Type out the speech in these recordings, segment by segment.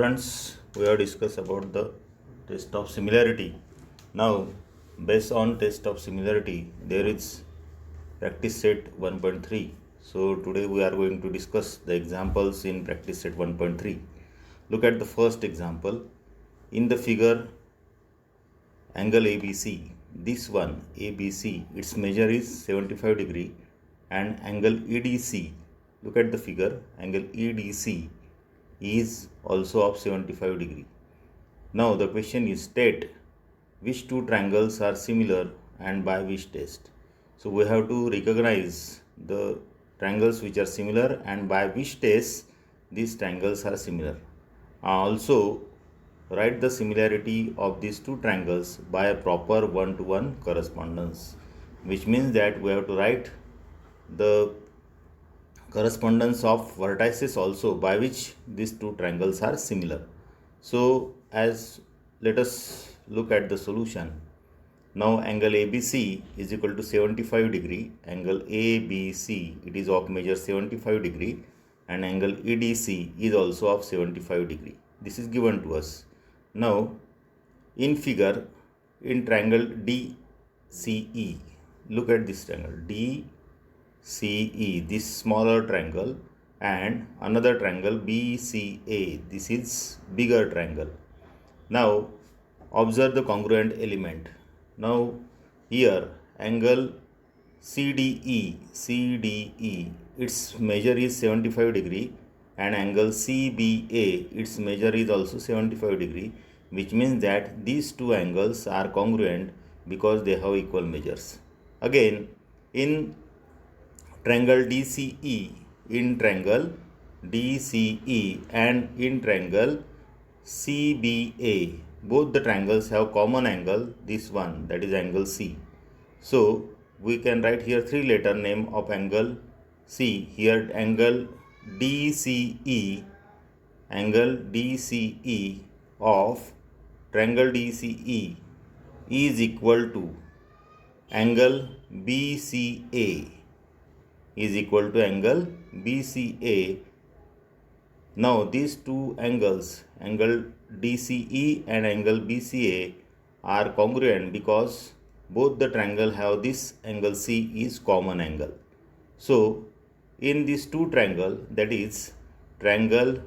students, we have discussed about the test of similarity. Now, based on test of similarity, there is practice set 1.3. So today we are going to discuss the examples in practice set 1.3. Look at the first example. In the figure, angle ABC, this one ABC, its measure is 75 degree, and angle EDC, look at the figure, angle EDC is also of 75 degree. Now the question is, state which two triangles are similar and by which test. So we have to recognize the triangles which are similar and by which test these triangles are similar. Also write the similarity of these two triangles by a proper one-to-one correspondence, which means that we have to write the correspondence of vertices also by which these two triangles are similar. So let us look at the solution. Now angle ABC is equal to 75 degree, angle ABC it is of measure 75 degree, and angle EDC is also of 75 degree. This is given to us. Now in figure, in triangle DCE, look at this triangle DCE, this smaller triangle, and another triangle BCA, this is bigger triangle. Now observe the congruent element. Now here angle CDE, its measure is 75 degree, and angle CBA, its measure is also 75 degree, which means that these two angles are congruent because they have equal measures. Again, in triangle DCE, and in triangle CBA, both the triangles have common angle, this one, that is angle C. So we can write here three letter name of angle C. Here angle DCE of triangle DCE is equal to angle BCA, Now these two angles, angle DCE and angle BCA, are congruent because both the triangle have this angle C is common angle. So in these two triangle, that is triangle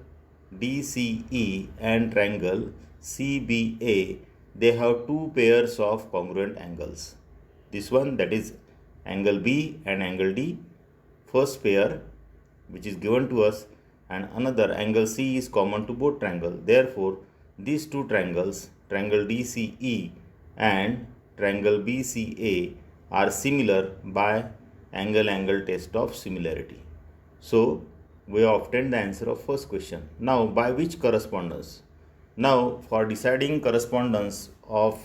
DCE and triangle CBA, they have two pairs of congruent angles. This one, that is angle B and angle D, first pair which is given to us, and another angle C is common to both triangles. Therefore these two triangles, triangle DCE and triangle BCA, are similar by angle test of similarity. So we have obtained the answer of first question. Now by which correspondence? Now for deciding correspondence of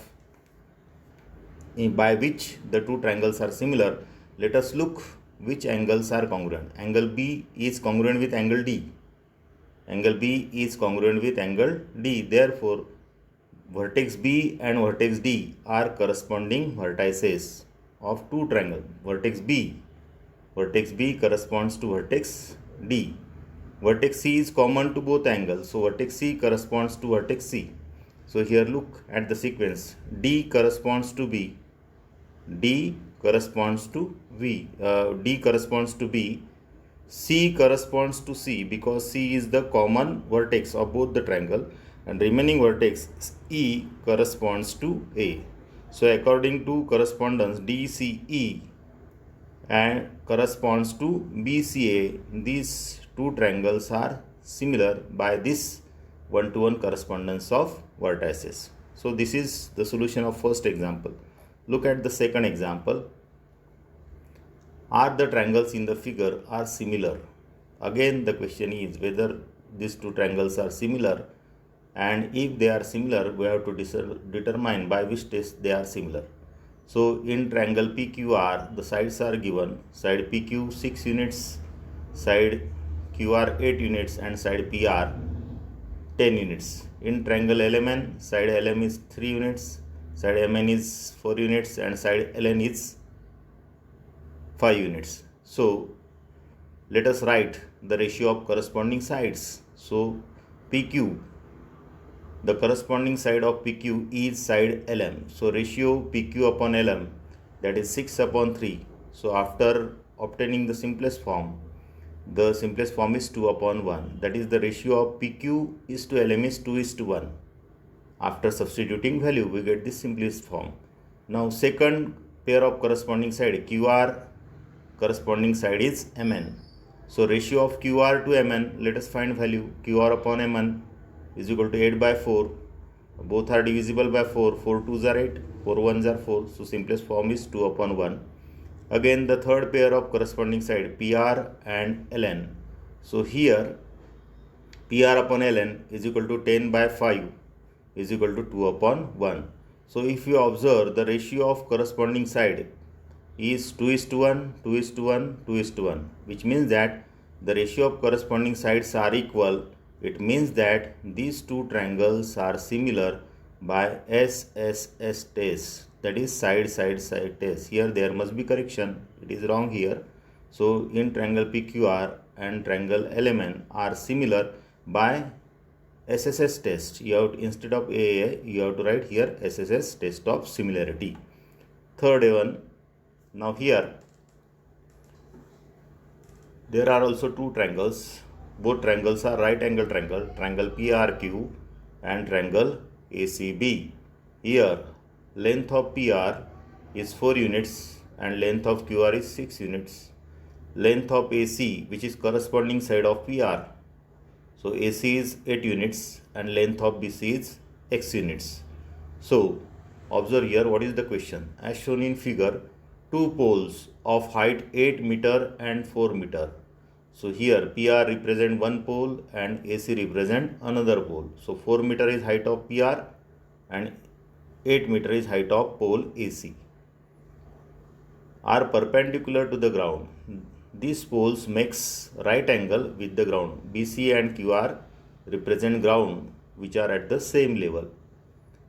by which the two triangles are similar, let us look which angles are congruent. Angle B is congruent with angle D. Angle B is congruent with angle D. Therefore vertex B and vertex D are corresponding vertices of two triangles. Vertex B corresponds to vertex D. Vertex C is common to both angles, so vertex C corresponds to vertex C. So here look at the sequence. D corresponds to B, D corresponds to B, C corresponds to C because C is the common vertex of both the triangle, and remaining vertex E corresponds to A. So according to correspondence, DCE and corresponds to BCA, these two triangles are similar by this one-to-one correspondence of vertices. So this is the solution of first example. Look at the second example. Are the triangles in the figure are similar? Again the question is whether these two triangles are similar, and if they are similar, we have to determine by which test they are similar. So in triangle PQR, the sides are given, side PQ 6 units, side QR 8 units, and side PR 10 units. In triangle LMN, side LM is 3 units, side MN is 4 units, and side LN is 5 units. So let us write the ratio of corresponding sides. So PQ the corresponding side of PQ is side LM. So ratio PQ upon LM, that is 6 upon 3. So after obtaining the simplest form is 2 upon 1. That is the ratio of PQ is to LM is 2 is to 1. After substituting value, we get this simplest form. Now second pair of corresponding side, QR corresponding side is Mn. So ratio of QR to Mn, let us find value. QR upon Mn is equal to 8 by 4. Both are divisible by 4. 4 2s are 8, 4 1s are 4. So simplest form is 2 upon 1. Again the third pair of corresponding side, PR and Ln. So here PR upon Ln is equal to 10 by 5 is equal to 2 upon 1. So if you observe, the ratio of corresponding side is 2 is to 1, 2 is to 1, 2 is to 1, which means that the ratio of corresponding sides are equal. It means that these two triangles are similar by SSS test, that is side test. Here there must be correction, it is wrong here. So in triangle PQR and triangle LMN are similar by SSS test. You have to, instead of AAI, you have to write here SSS test of similarity. Third one. Now here there are also two triangles. Both triangles are right angle triangle, triangle PRQ and triangle ACB. Here length of PR is 4 units and length of QR is 6 units. Length of AC, which is corresponding side of PR, so AC is 8 units and length of BC is X units. So observe here what is the question. As shown in figure, two poles of height 8 meter and 4 meter. So here PR represent one pole and AC represent another pole. So 4 meter is height of PR and 8 meter is height of pole AC. Are perpendicular to the ground. These poles makes right angle with the ground. BC and QR represent ground which are at the same level.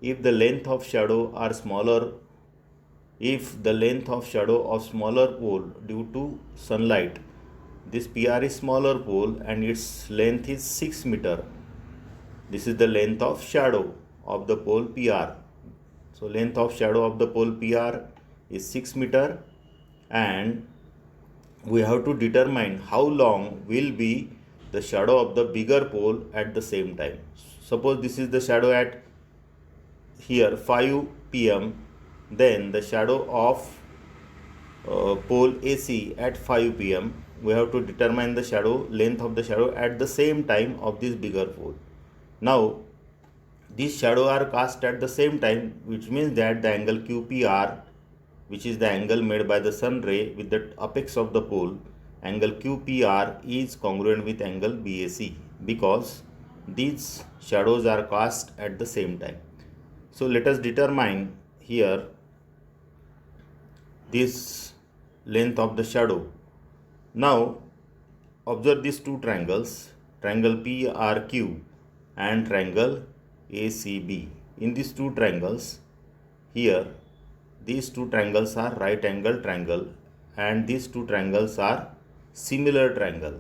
If the length of shadow are smaller, if the length of shadow of smaller pole due to sunlight, this PR is smaller pole and its length is 6 meter. This is the length of shadow of the pole PR. So length of shadow of the pole PR is 6 meter, and we have to determine how long will be the shadow of the bigger pole at the same time. Suppose this is the shadow at here 5 p.m. Then the shadow of pole AC at 5 p.m. we have to determine the shadow length of the shadow at the same time of this bigger pole. Now these shadow are cast at the same time, which means that the angle QPR, which is the angle made by the sun ray with the apex of the pole, angle QPR is congruent with angle BAC because these shadows are cast at the same time. So let us determine here this length of the shadow. Now observe these two triangles, triangle PRQ and triangle ACB. In these two triangles, here these two triangles are right angle triangle and these two triangles are similar triangle.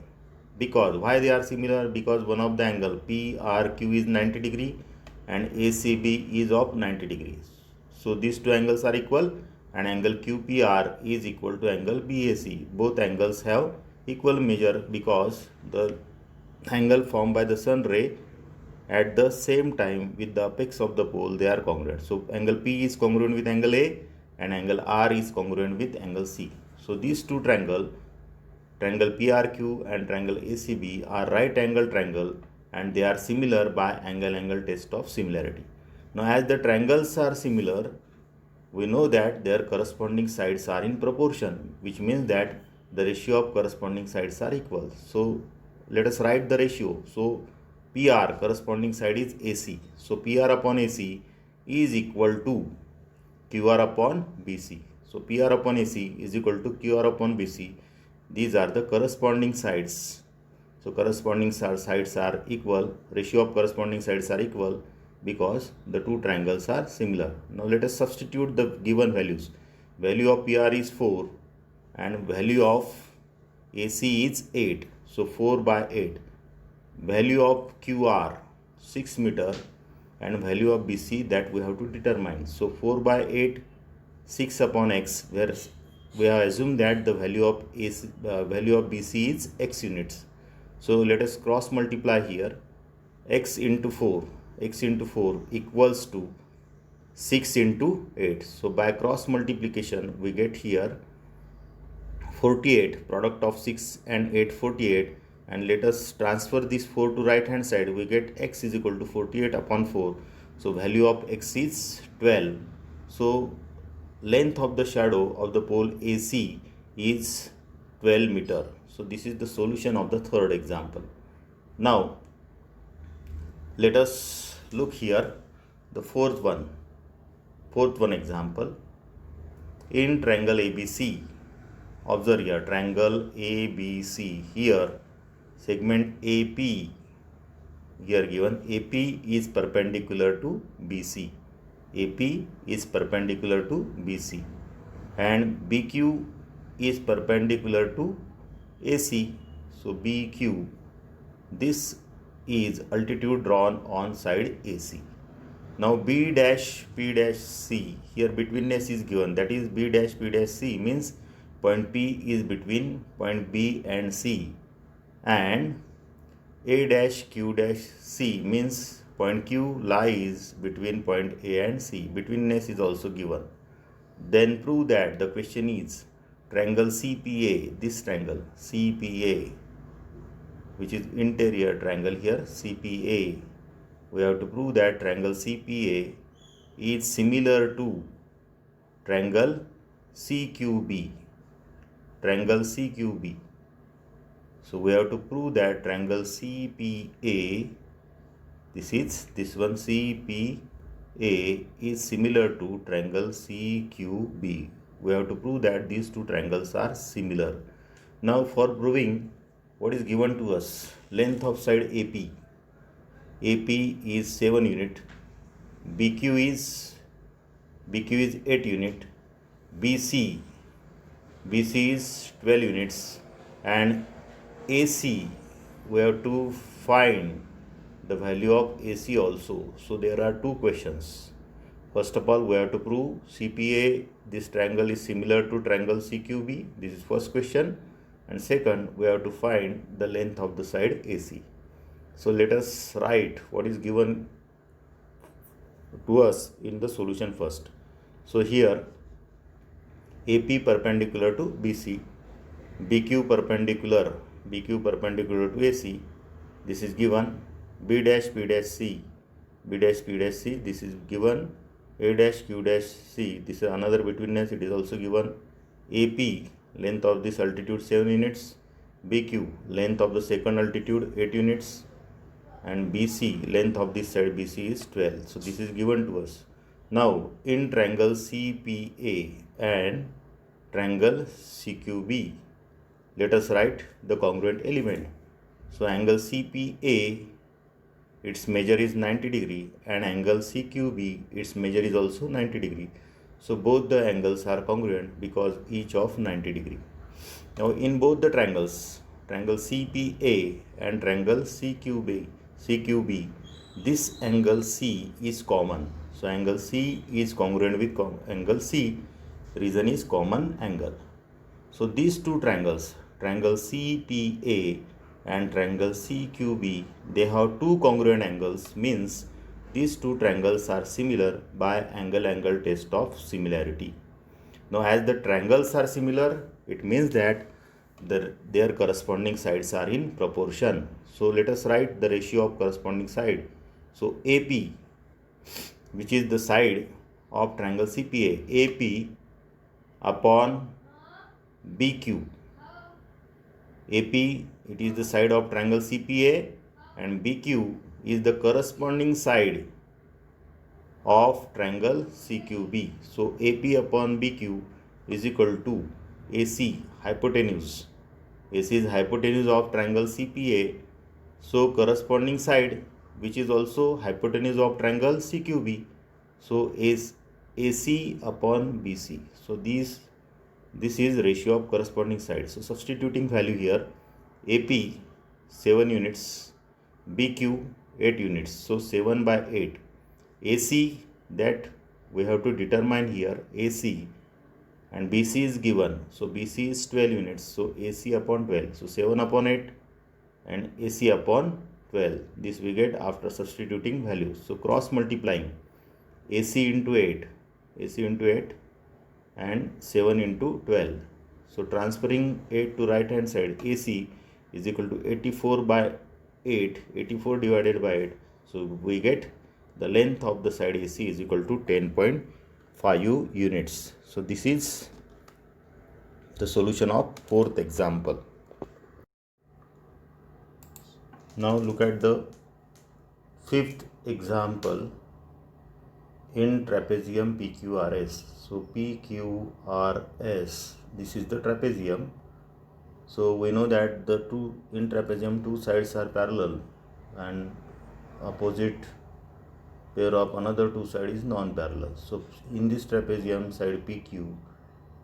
Because why they are similar? Because one of the angle PRQ is 90 degree and ACB is of 90 degrees. So these two angles are equal and angle QPR is equal to angle BAC. Both angles have equal measure because the angle formed by the sun ray at the same time with the apex of the pole, they are congruent. So angle P is congruent with angle A and angle R is congruent with angle C. So these two triangle PRQ and triangle ACB are right angle triangle and they are similar by angle test of similarity. Now as the triangles are similar, we know that their corresponding sides are in proportion, which means that the ratio of corresponding sides are equal. So let us write the ratio. So PR corresponding side is AC. So PR upon AC is equal to QR upon BC. So PR upon AC is equal to QR upon BC. These are the corresponding sides. So corresponding sides are equal. Ratio of corresponding sides are equal because the two triangles are similar. Now let us substitute the given values. Value of PR is 4 and value of AC is 8. So 4 by 8. Value of QR 6 meter and value of BC that we have to determine. So 4 by 8, 6 upon x, where we have assumed that the value of value of BC is x units. So let us cross multiply here. X into 4 equals to 6 into 8. So by cross multiplication we get here 48, product of 6 and 8, 48, and let us transfer this 4 to right hand side. We get x is equal to 48 upon 4. So value of x is 12. So length of the shadow of the pole AC is 12 meter. So this is the solution of the third example. Now let us look here the fourth one example. In triangle ABC, observe here, triangle ABC, here segment AP here given. AP is perpendicular to BC. AP is perpendicular to BC, and BQ is perpendicular to AC. So BQ, this is altitude drawn on side AC. Now B dash P dash C, here betweenness is given, that is B dash P dash C means point P is between point B and C, and A dash Q dash C means point Q lies between point A and C. Betweenness is also given. Then prove that. The question is triangle CPA, this triangle CPA, which is interior triangle here, CPA. We have to prove that triangle CPA is similar to triangle CQB. Triangle CQB. So we have to prove that triangle CPA, this one CPA is similar to triangle CQB. We have to prove that these two triangles are similar. Now for proving, what is given to us? Length of side AP. AP is 7 unit. BQ is 8 unit. BC is 12 units, and AC, we have to find the value of AC also. So there are two questions. First of all, we have to prove CPA, this triangle is similar to triangle CQB. This is first question. And second, we have to find the length of the side AC. So let us write what is given to us in the solution first. So here AP perpendicular to BC, BQ perpendicular to AC, this is given. B dash P dash C, this is given. A dash Q dash C, this is another betweenness, it is also given. AP, length of this altitude 7 units. BQ, length of the second altitude 8 units. And BC, length of this side BC is 12. So this is given to us. Now in triangle CPA and triangle CQB, let us write the congruent element. So angle CPA, its measure is 90 degree, and angle CQB, its measure is also 90 degree. So both the angles are congruent because each of 90 degree. Now in both the triangles, triangle CPA and triangle CQB, this angle C is common. So angle C is congruent with angle C. Reason is common angle. So these two triangles, triangle CPA and triangle CQB, they have two congruent angles, means these two triangles are similar by angle-angle test of similarity. Now as the triangles are similar, it means that their corresponding sides are in proportion. So let us write the ratio of corresponding side. So AP, which is the side of triangle CPA, AP upon BQ. AP, it is the side of triangle CPA, and BQ is the corresponding side of triangle CQB. So AP upon BQ is equal to AC, hypotenuse. AC is hypotenuse of triangle CPA. So corresponding side, which is also hypotenuse of triangle CQB. So is AC upon BC. So this is ratio of corresponding sides. So substituting value here, AP 7 units, BQ 8 units. So 7 by 8. AC that we have to determine here, AC, and BC is given. So BC is 12 units. So AC upon 12. So 7 upon 8 and AC upon 12. This we get after substituting values. So cross multiplying AC into 8, AC into 8 and 7 into 12. So transferring 8 to right hand side, AC is equal to 84 by 8, 84 divided by 8. So we get the length of the side AC is equal to 10.5 units. So this is the solution of fourth example. Now look at the fifth example in trapezium PQRS. So PQRS, this is the trapezium. So we know that the in trapezium two sides are parallel and opposite pair of another two side is non-parallel. So in this trapezium, side PQ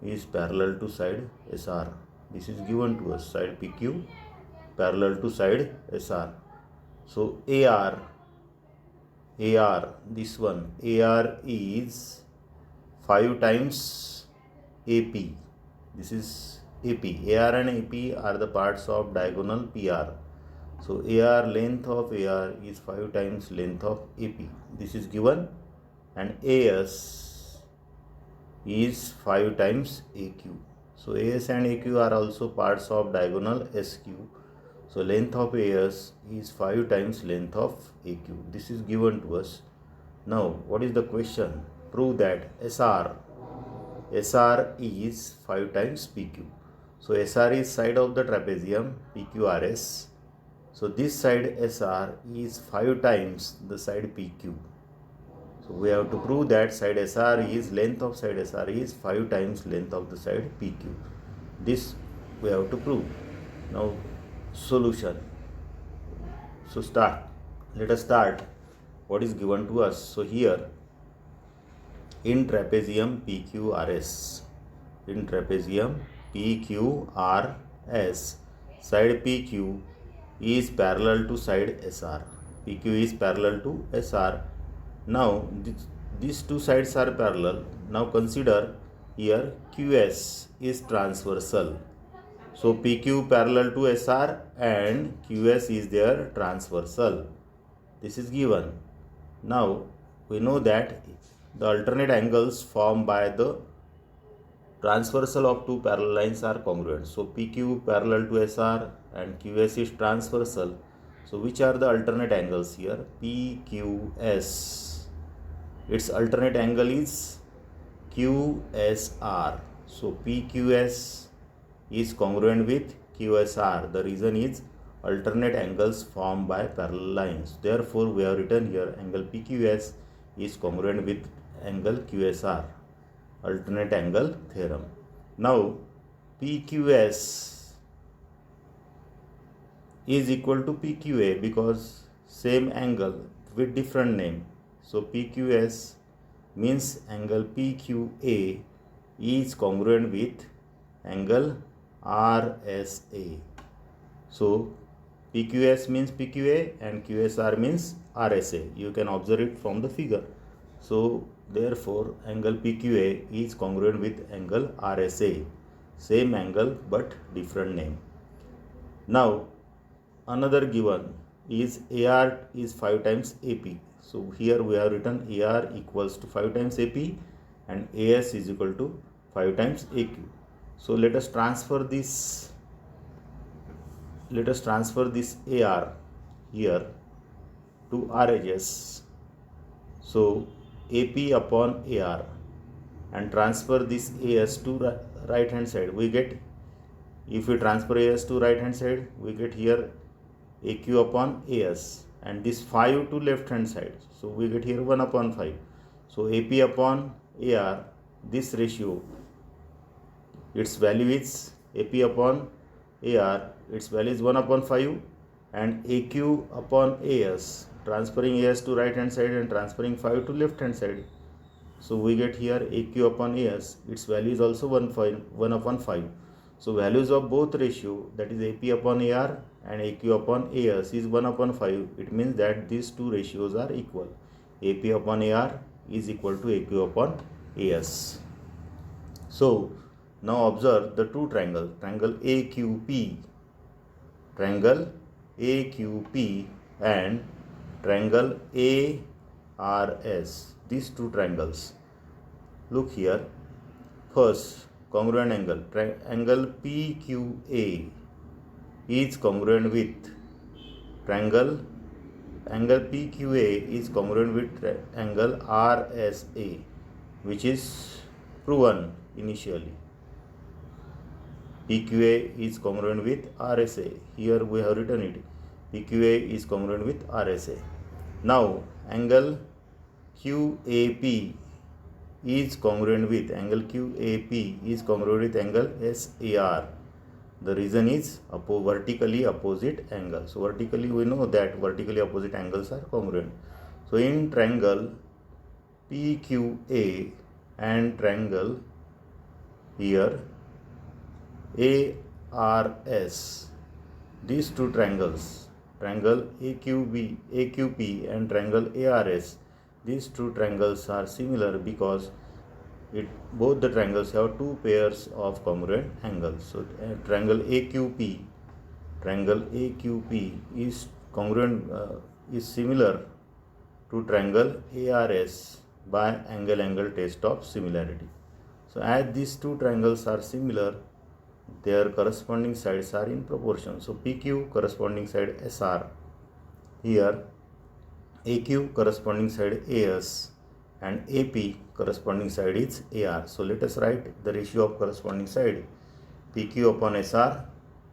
is parallel to side SR. This is given to us, side PQ parallel to side SR. So AR, this one, AR is 5 times AP. This is AP. AR and AP are the parts of diagonal PR. So AR, length of AR is 5 times length of AP. This is given, and AS is 5 times AQ. So AS and AQ are also parts of diagonal SQ. So length of AS is 5 times length of AQ. This is given to us. Now what is the question? Prove that SR is 5 times PQ. So SR is side of the trapezium PQRS. So this side SR is 5 times the side PQ. So we have to prove that side SR is, length of side SR is 5 times length of the side PQ. This we have to prove. Now solution. So let us start what is given to us. So here in trapezium PQRS, side PQ is parallel to side SR. PQ is parallel to SR. Now these two sides are parallel. Now consider here QS is transversal. So PQ parallel to SR and QS is their transversal. This is given. Now we know that the alternate angles formed by the transversal of two parallel lines are congruent. So PQ parallel to SR and QS is transversal. So which are the alternate angles here? PQS, its alternate angle is QSR. So PQS is congruent with QSR. The reason is alternate angles formed by parallel lines. Therefore we have written here angle PQS is congruent with angle QSR. Alternate angle theorem. Now PQS is equal to PQA because same angle with different name. So PQS means angle PQA is congruent with angle RSA. So PQS means PQA and QSR means RSA. You can observe it from the figure. So therefore angle PQA is congruent with angle RSA. Same angle but different name. Now another given is AR is 5 times AP. So here we have written AR equals to 5 times AP and AS is equal to 5 times AQ. So let us transfer this AR here to RHS. So AP upon AR and transfer this AS to right hand side. We get, if we transfer AS to right hand side, we get here AQ upon AS and this 5 to left hand side. So we get here 1 upon 5. So AP upon AR, this ratio, its value is AP upon AR, its value is 1 upon 5 and AQ upon AS, transferring AS to right hand side and transferring 5 to left hand side. So we get here AQ upon AS, its value is also 1 upon 5. So values of both ratio, that is AP upon AR and AQ upon AS, is 1 upon 5. It means that these two ratios are equal. AP upon AR is equal to AQ upon AS. So now observe the two triangles, triangle AQP and triangle ARS. These two triangles. Look here. First, congruent angle. Angle PQA is congruent with angle PQA is congruent with angle RSA, which is proven initially. PQA is congruent with RSA. Here we have written it. PQA is congruent with RSA. Now angle QAP is congruent with angle SAR. The reason is vertically opposite angle. So vertically we know that vertically opposite angles are congruent. So in triangle PQA and triangle here ARS, these two triangles, triangle AQP and triangle ARS, these two triangles are similar because both the triangles have two pairs of congruent angles. So triangle AQP is congruent is similar to triangle ARS by angle test of similarity. So as these two triangles are similar, their corresponding sides are in proportion. So PQ corresponding side SR, here AQ corresponding side AS, and AP corresponding side is AR. So let us write the ratio of corresponding side. PQ upon SR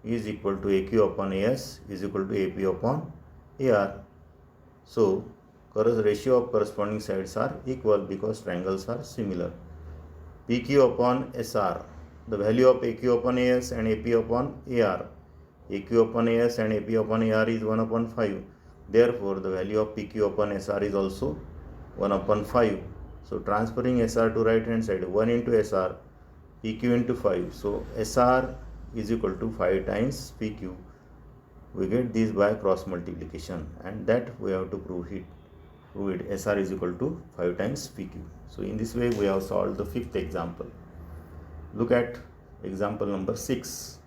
is equal to AQ upon AS is equal to AP upon AR. So ratio of corresponding sides are equal because triangles are similar. PQ upon SR, the value of AQ upon AS and AP upon AR. AQ upon AS and AP upon AR is 1 upon 5. Therefore, the value of PQ upon SR is also 1 upon 5. So transferring SR to right hand side, 1 into SR, PQ into 5. So SR is equal to 5 times PQ. We get this by cross multiplication, and that we have to prove it. SR is equal to 5 times PQ. So in this way we have solved the fifth example. Look at example number 6.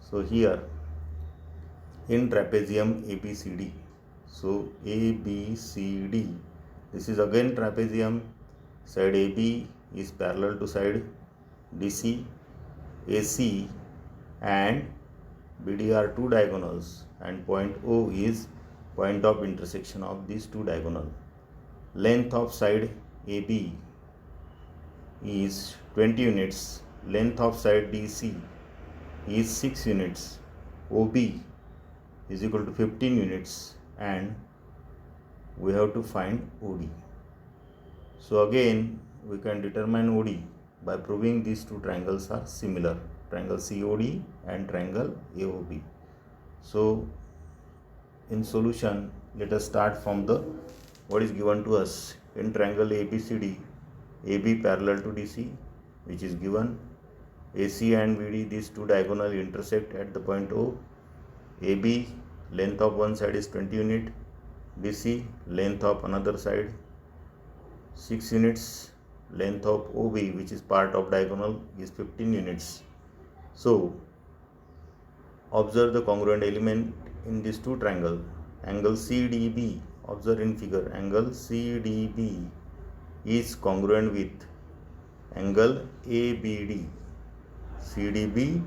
So here in trapezium ABCD, so ABCD, this is again trapezium. Side AB is parallel to side DC. AC and BD are two diagonals, and point O is point of intersection of these two diagonal. Length of side AB is 20 units. Length of side DC is 6 units. OB is equal to 15 units, and we have to find OD. So again we can determine OD by proving these two triangles are similar, triangle COD and triangle AOB. So in solution, let us start from the what is given to us. In triangle ABCD, AB parallel to DC, which is given. AC and BD, these two diagonal intersect at the point O. AB, length of one side is 20 unit. DC, length of another side 6 units. Length of OB, which is part of diagonal, is 15 units. So observe the congruent element in these two triangles. Angle CDB, observe in figure, angle CDB is congruent with angle ABD. CDB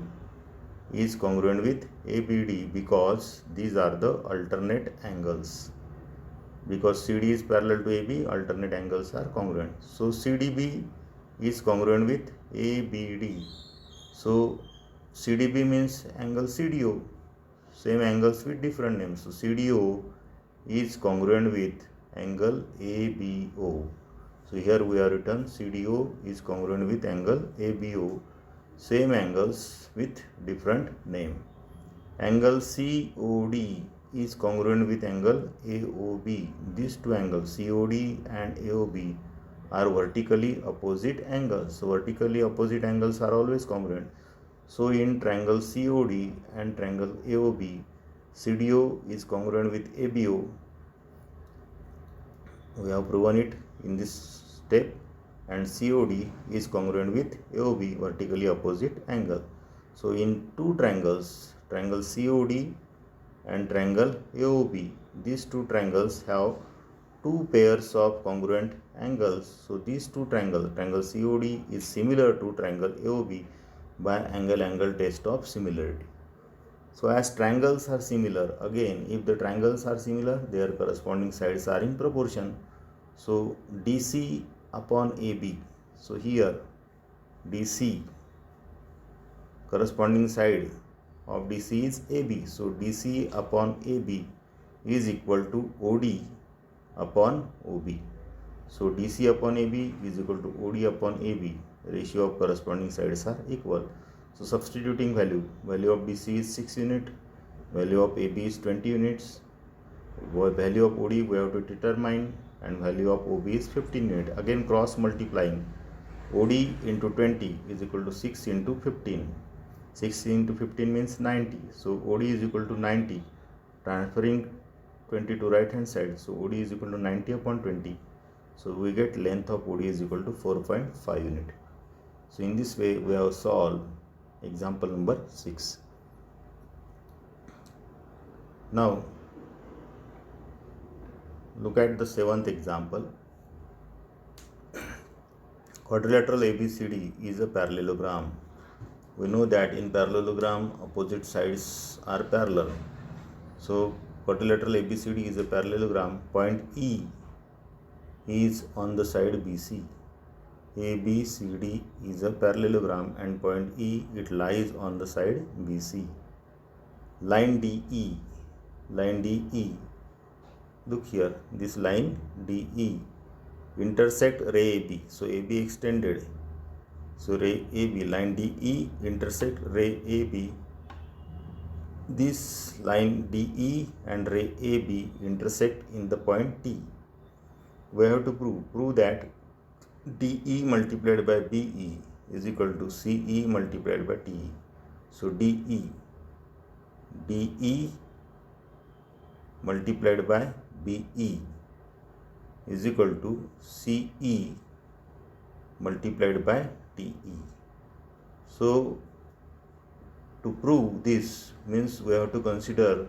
is congruent with ABD because these are the alternate angles. Because CD is parallel to AB, alternate angles are congruent. So CDB is congruent with ABD. So CDB means angle CDO. Same angles with different names. So CDO is congruent with angle ABO. So here we have written CDO is congruent with angle ABO. Same angles with different name. Angle COD is congruent with angle AOB. These two angles, COD and AOB, are vertically opposite angles. So vertically opposite angles are always congruent. So in triangle COD and triangle AOB, CDO is congruent with ABO. We have proven it in this step, and COD is congruent with AOB, vertically opposite angle. So in two triangles, triangle COD and triangle AOB, these two triangles have two pairs of congruent angles. So these two triangle COD is similar to triangle AOB by angle test of similarity. So as triangles are similar, again if the triangles are similar, their corresponding sides are in proportion. So DC upon AB, so here DC, corresponding side of DC is AB, so DC upon AB is equal to OD upon OB. So DC upon AB is equal to OD upon AB. Ratio of corresponding sides are equal. So substituting value of DC is 6 unit, value of AB is 20 units, value of OD we have to determine, and value of OB is 15 unit. Again cross multiplying, OD into 20 is equal to 6 into 15. 6 into 15 means 90. So OD is equal to 90. Transferring 20 to right hand side. So OD is equal to 90 upon 20. So we get length of OD is equal to 4.5 unit. So in this way we have solved example number 6. Now look at the 7th example. Quadrilateral ABCD is a parallelogram. We know that in parallelogram opposite sides are parallel. So quadrilateral ABCD is a parallelogram. Point E is on the side BC. ABCD is a parallelogram and point E, it lies on the side BC. Line DE, look here, this line DE intersect ray AB. So AB extended. So ray AB, line DE intersect ray AB. This line DE and ray AB intersect in the point T. We have to prove that DE multiplied by BE is equal to CE multiplied by TE. So DE multiplied by BE is equal to CE multiplied by TE. So to prove this means we have to consider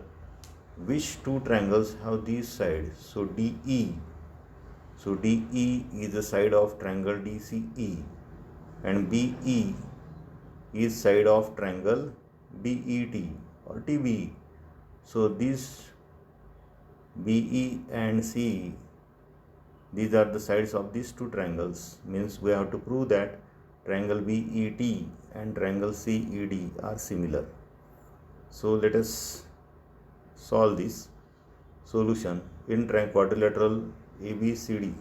which two triangles have these sides. So DE is the side of triangle DCE and BE is side of triangle BET or TBE. So this BE and CE, these are the sides of these two triangles, means we have to prove that triangle BET and triangle CED are similar. So let us solve this. Solution: in quadrilateral ABCD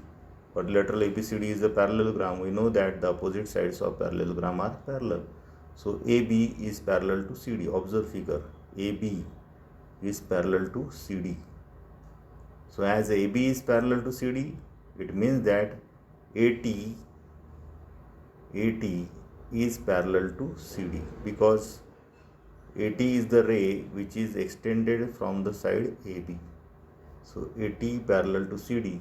is a parallelogram. We know that the opposite sides of parallelogram are parallel. So AB is parallel to CD. Observe figure. AB is parallel to CD. So as AB is parallel to CD, it means that AT is parallel to CD, because AT is the ray which is extended from the side AB. So AT parallel to CD,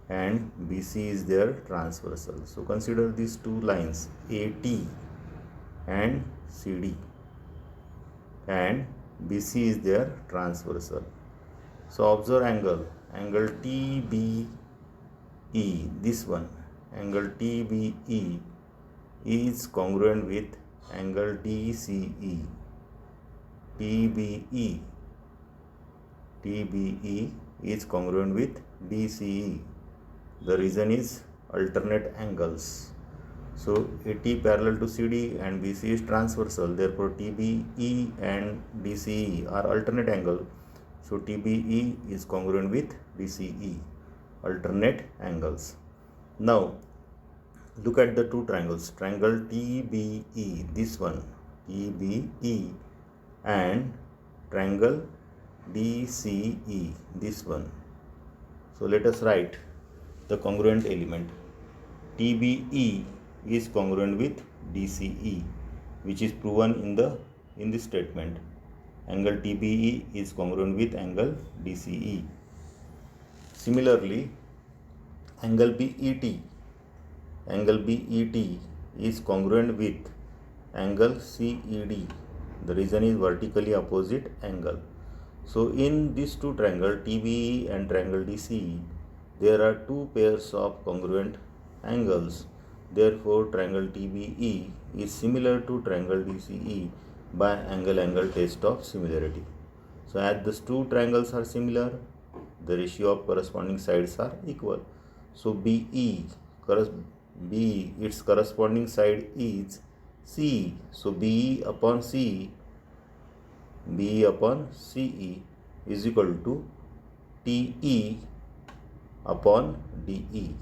and BC is their transversal. So consider these two lines AT and CD, and BC is their transversal. So observe angle TBE, this one, angle TBE is congruent with angle DCE. TBE is congruent with DCE. The reason is alternate angles. So AT parallel to CD and BC is transversal. Therefore TBE and DCE are alternate angle. So TBE is congruent with DCE, alternate angles. Now look at the two triangles. Triangle TBE, this one, TBE, and triangle DCE, this one. So let us write the congruent element. TBE is congruent with DCE, which is proven in this statement. angle TBE is congruent with angle DCE. Similarly, angle BET is congruent with angle CED. The reason is vertically opposite angle. So in these two triangles TBE and triangle DCE, there are two pairs of congruent angles. Therefore, triangle TBE is similar to triangle DCE by angle-angle test of similarity. So as these two triangles are similar, the ratio of corresponding sides are equal. So BE, its corresponding side is CE. So BE upon CE is equal to TE upon DE.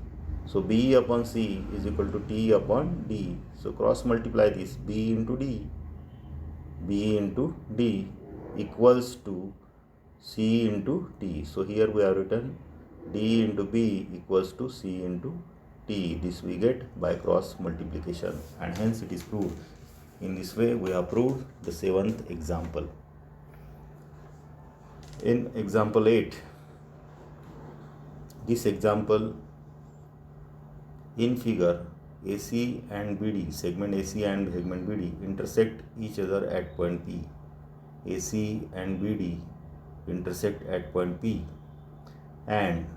So BE upon CE is equal to TE upon DE. So cross multiply this, B into D equals to C into T. So here we have written D into B equals to C into T. This we get by cross multiplication, and hence it is proved. In this way we have proved the 7th example. In example 8, this example, in figure, AC and BD, segment AC and segment BD intersect each other at point P. AC and BD intersect at point P, and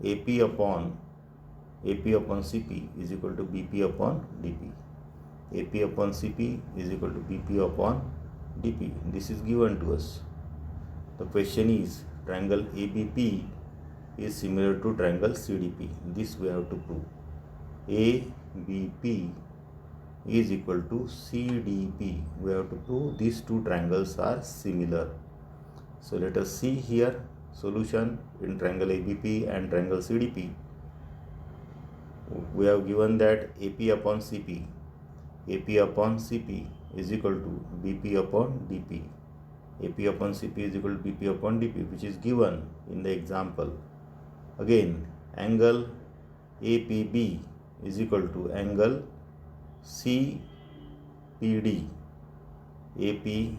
AP upon CP is equal to BP upon DP. AP upon CP is equal to BP upon DP. This is given to us. The question is, triangle ABP is similar to triangle CDP. This we have to prove. ABP is equal to CDP. We have to prove these two triangles are similar. So let us see here solution in triangle ABP and triangle CDP. We have given that AP upon CP is equal to BP upon DP. AP upon CP is equal to BP upon DP, which is given in the example. Again, angle APB is equal to angle CPD. AP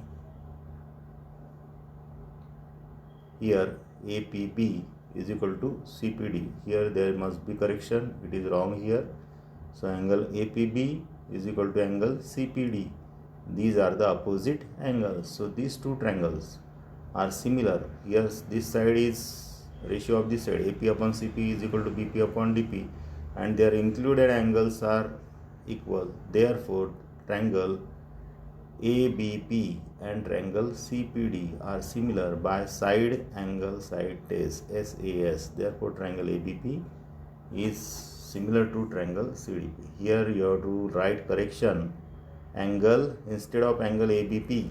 here APB is equal to CPD. Here there must be correction, it is wrong here. So angle APB is equal to angle CPD. These are the opposite angles. So these two triangles are similar. Yes, this side is ratio of this side, AP upon CP is equal to BP upon DP, and their included angles are equal. Therefore, triangle ABP and triangle CPD are similar by side angle side test, SAS. Therefore, triangle ABP is similar to triangle CDP. Here you have to write correction. Angle, instead of angle ABP,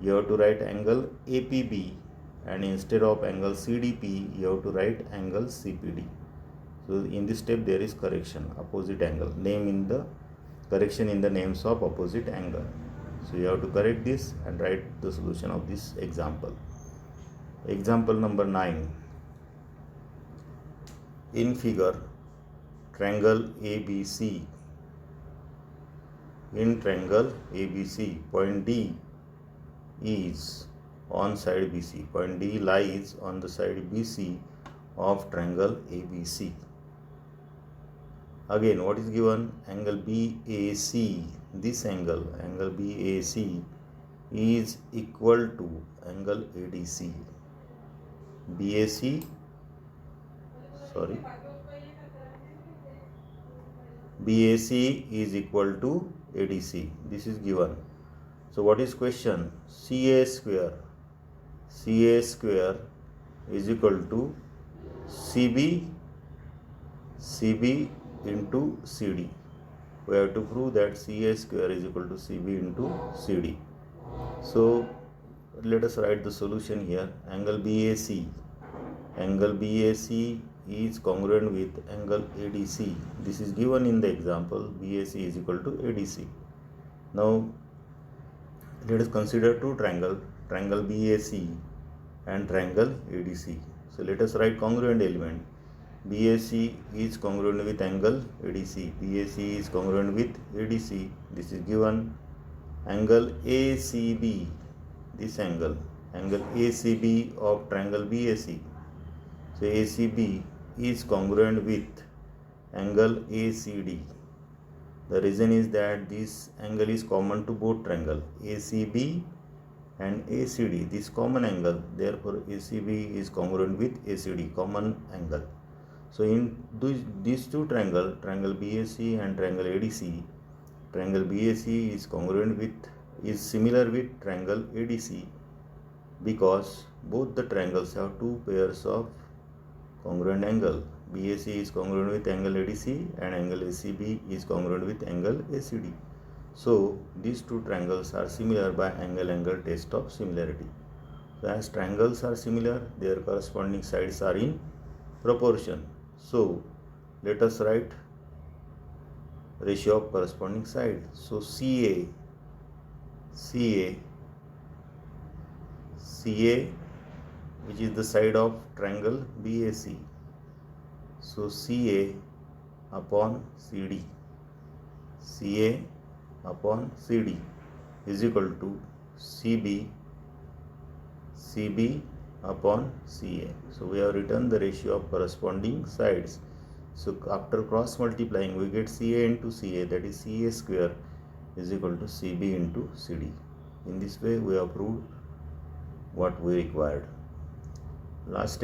you have to write angle APB, and instead of angle CDP, you have to write angle CPD. So in this step there is correction, opposite angle, name in the correction in the names of opposite angle. So you have to correct this and write the solution of this example. Example number 9. In figure, triangle ABC. In triangle ABC, point D is on side BC. Point D lies on the side BC of triangle ABC. Again, what is given? Angle BAC. This angle BAC is equal to angle ADC. BAC is equal to ADC. This is given. So what is question? CA square is equal to CB into CD. We have to prove that CA square is equal to CB into CD. So let us write the solution here. Angle BAC is congruent with angle ADC. This is given in the example. BAC is equal to ADC. Now let us consider two triangle BAC and triangle ADC. So let us write congruent element. BAC is congruent with angle ADC. BAC is congruent with ADC. This is given. Angle ACB, this angle angle ACB of triangle BAC. So ACB is congruent with angle ACD. The reason is that this angle is common to both triangle ACB and ACD. This common angle, therefore ACB is congruent with ACD, common angle. So in these two triangle BAC and triangle ADC, triangle BAC is similar with triangle ADC because both the triangles have two pairs of congruent angle. BAC is congruent with angle ADC and angle ACB is congruent with angle ACD. So these two triangles are similar by angle-angle test of similarity. So as triangles are similar, their corresponding sides are in proportion. So let us write ratio of corresponding side. So CA, which is the side of triangle BAC. So CA upon CD is equal to CB upon CA. So we have written the ratio of corresponding sides. So after cross multiplying, we get CA into CA, that is CA square is equal to CB into CD. In this way we have proved what we required. Last